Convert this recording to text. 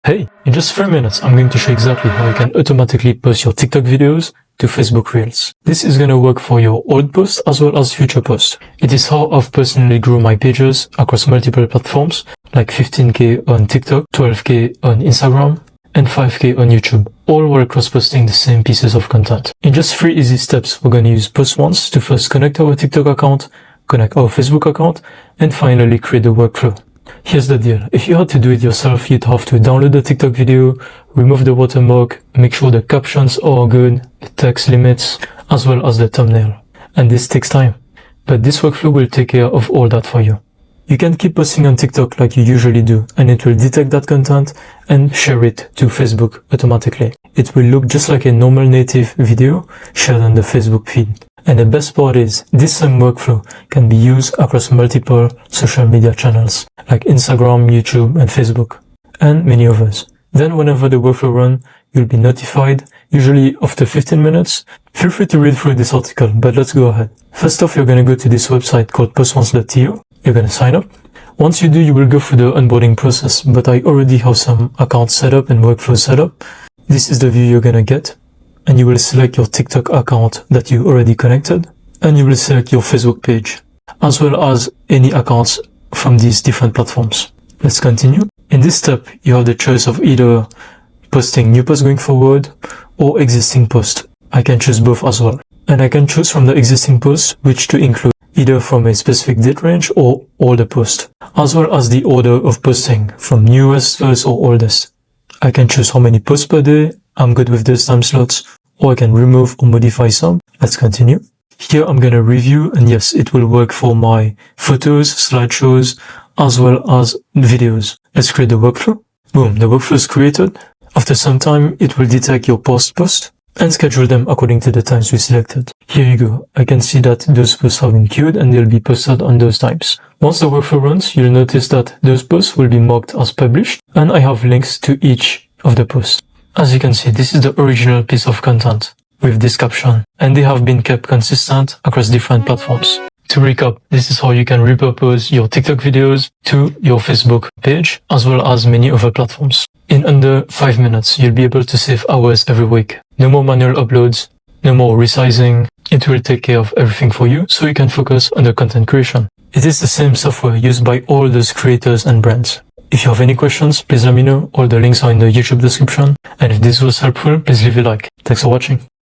Hey, in just 3 minutes, I'm going to show exactly how you can automatically post your TikTok videos to Facebook Reels. This is going to work for your old posts as well as future posts. It is how I've personally grew my pages across multiple platforms, like 15k on TikTok, 12k on Instagram, and 5k on YouTube, all while cross-posting the same pieces of content. In just 3 easy steps, we're going to use PostOnce to first connect our TikTok account, connect our Facebook account, and finally create the workflow. Here's the deal. If you had to do it yourself, you'd have to download the TikTok video, remove the watermark, make sure the captions are good, the text limits, as well as the thumbnail. And this takes time. But this workflow will take care of all that for you. You can keep posting on TikTok like you usually do, and it will detect that content and share it to Facebook automatically. It will look just like a normal native video shared on the Facebook feed. And the best part is, this same workflow can be used across multiple social media channels, like Instagram, YouTube, and Facebook, and many others. Then whenever the workflow runs, you'll be notified, usually after 15 minutes. Feel free to read through this article, but let's go ahead. First off, you're going to go to this website called PostOnce.to. You're going to sign up. Once you do, you will go through the onboarding process, but I already have some accounts set up and workflow set up. This is the view you're going to get. And you will select your TikTok account that you already connected, and you will select your Facebook page, as well as any accounts from these different platforms. Let's continue. In this step, you have the choice of either posting new posts going forward or existing posts. I can choose both as well. And I can choose from the existing posts which to include, either from a specific date range or all the posts, as well as the order of posting from newest first or oldest. I can choose how many posts per day. I'm good with those time slots, or I can remove or modify some. Let's continue. Here I'm going to review, and yes, it will work for my photos, slideshows, as well as videos. Let's create the workflow. Boom, the workflow is created. After some time, it will detect your post and schedule them according to the times we selected. Here you go. I can see that those posts have been queued and they'll be posted on those times. Once the workflow runs, you'll notice that those posts will be marked as published, and I have links to each of the posts. As you can see, this is the original piece of content with this caption, and they have been kept consistent across different platforms. To recap, this is how you can repurpose your TikTok videos to your Facebook page, as well as many other platforms. In under 5 minutes, you'll be able to save hours every week. No more manual uploads, no more resizing. It will take care of everything for you, so you can focus on the content creation. It is the same software used by all those creators and brands. If you have any questions, please let me know. All the links are in the YouTube description. And if this was helpful, please leave a like. Thanks for watching.